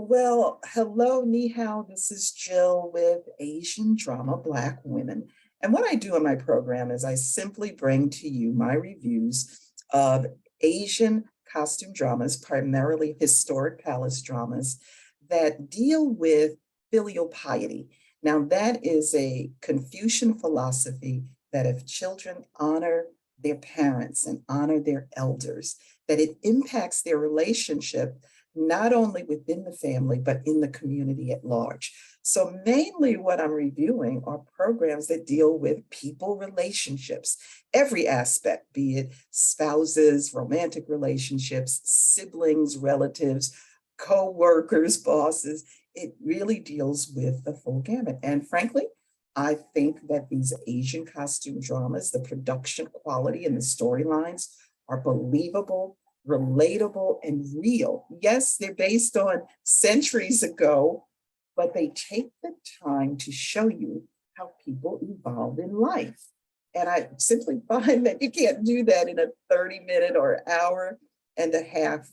Well, hello, ni hao. This is Jill with Asian Drama Black Women. And what I do in my program is I simply bring to you my reviews of Asian costume dramas, primarily historic palace dramas, that deal with filial piety. Now, that is a Confucian philosophy that if children honor their parents and honor their elders, that it impacts their relationship not only within the family, but in the community at large. So mainly what I'm reviewing are programs that deal with people relationships, every aspect, be it spouses, romantic relationships, siblings, relatives, co-workers, bosses. It really deals with the full gamut. And frankly, I think that these Asian costume dramas, the production quality and the storylines are believable, relatable, and real. Yes, they're based on centuries ago, but they take the time to show you how people evolve in life. And I simply find that you can't do that in a 30-minute or hour and a half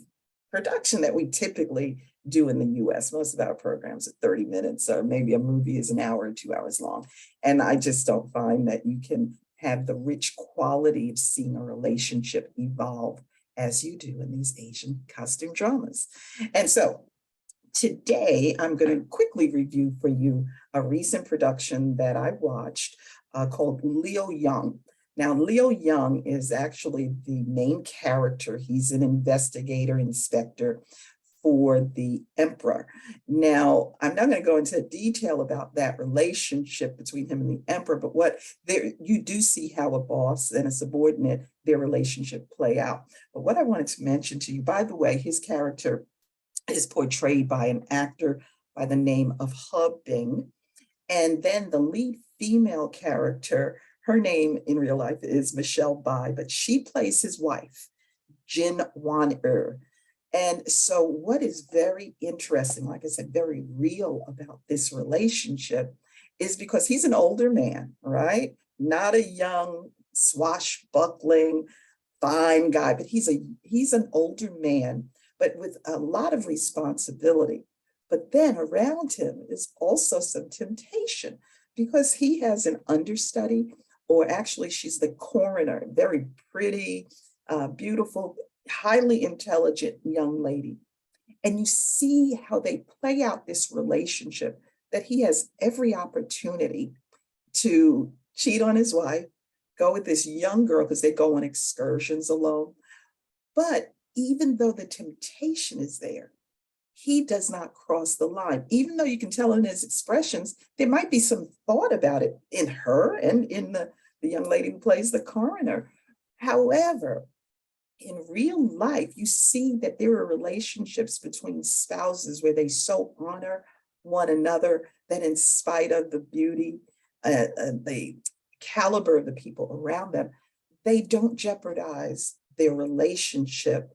production that we typically do in the US. Most of our programs are 30 minutes, or maybe a movie is an hour or 2 hours long. And I just don't find that you can have the rich quality of seeing a relationship evolve as you do in these Asian costume dramas. And so today I'm going to quickly review for you a recent production that I watched called Liu Yong. Now, Liu Yong is actually the main character. He's an investigator, inspector for the emperor. Now, I'm not going to go into detail about that relationship between him and the emperor, but what there you do see how a boss and a subordinate, their relationship play out. But what I wanted to mention to you, by the way, his character is portrayed by an actor by the name of He Bing. And then the lead female character, her name in real life is Michelle Bai, but she plays his wife, Jin Wan'er. And so what is very interesting, like I said, very real about this relationship is because he's an older man, right? Not a young, swashbuckling, fine guy, but he's an older man, but with a lot of responsibility. But then around him is also some temptation because he has an understudy, or actually she's the coroner, very pretty, beautiful, highly intelligent young lady. And you see how they play out this relationship, that he has every opportunity to cheat on his wife, go with this young girl because they go on excursions alone. But even though the temptation is there, he does not cross the line. Even though you can tell in his expressions, there might be some thought about it in her and in the young lady who plays the coroner. However, in real life, you see that there are relationships between spouses where they so honor one another that in spite of the beauty, the caliber of the people around them, they don't jeopardize their relationship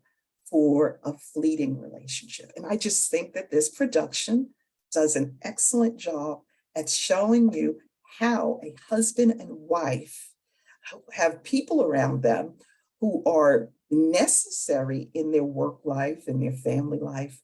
for a fleeting relationship. And I just think that this production does an excellent job at showing you how a husband and wife have people around them who are necessary in their work life and their family life,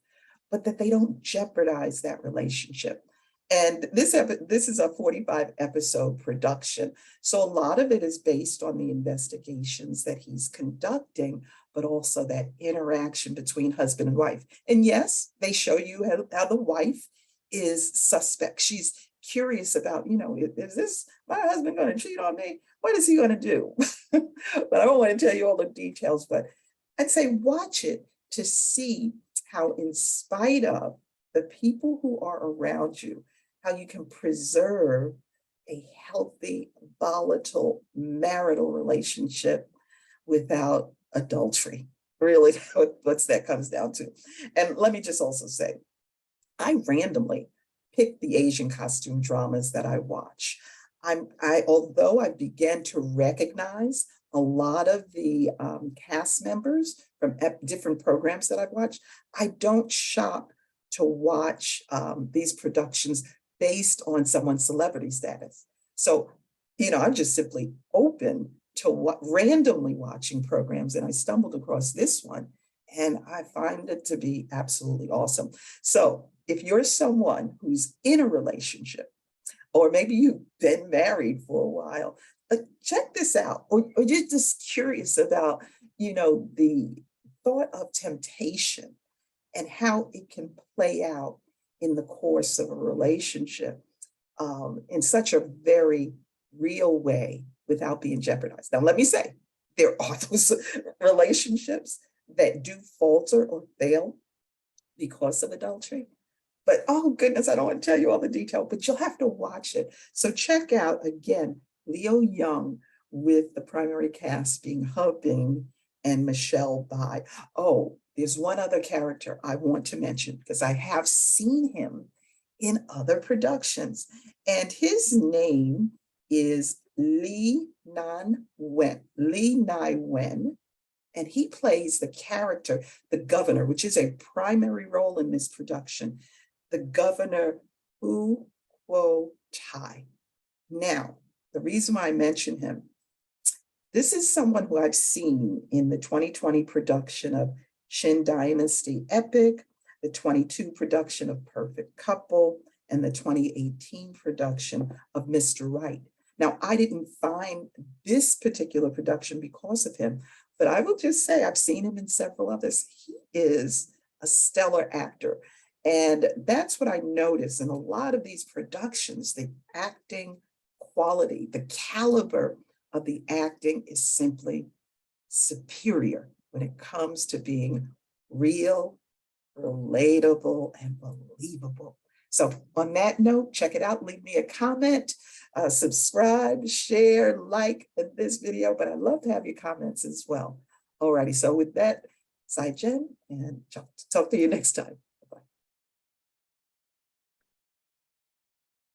but that they don't jeopardize that relationship. And this is a 45 episode production. So a lot of it is based on the investigations that he's conducting, but also that interaction between husband and wife. And yes, they show you how the wife is suspect. She's curious about, is this my husband going to cheat on me? What is he going to do? But I don't want to tell you all the details, but I'd say watch it to see how, in spite of the people who are around you, how you can preserve a healthy, volatile marital relationship without adultery. Really, what that comes down to. And let me just also say, I randomly pick the Asian costume dramas that I watch. Although I began to recognize a lot of the cast members from different programs that I've watched, I don't shop to watch these productions based on someone's celebrity status. So, I'm just simply open to randomly watching programs, and I stumbled across this one, and I find it to be absolutely awesome. So if you're someone who's in a relationship, or maybe you've been married for a while, check this out, or you're just curious about, the thought of temptation and how it can play out in the course of a relationship in such a very real way without being jeopardized. Now, let me say, there are those relationships that do falter or fail because of adultery. But oh goodness, I don't want to tell you all the detail, but you'll have to watch it. So check out again, Liu Yong with the primary cast being He Bing and Michelle Bai. Oh, there's one other character I want to mention because I have seen him in other productions, and his name is Li Nai Wen, and he plays the character, the governor, which is a primary role in this production, the governor Hu Kuo Tai. Now, the reason why I mention him, this is someone who I've seen in the 2020 production of Qin Dynasty Epic, the 22 production of Perfect Couple, and the 2018 production of Mr. Right. Now, I didn't find this particular production because of him, but I will just say I've seen him in several others. He is a stellar actor. And that's what I notice in a lot of these productions, the acting quality, the caliber of the acting is simply superior when it comes to being real, relatable, and believable. So on that note, check it out. Leave me a comment, subscribe, share, like this video, but I'd love to have your comments as well. Alrighty, so with that, Sai Jen, and talk to you next time.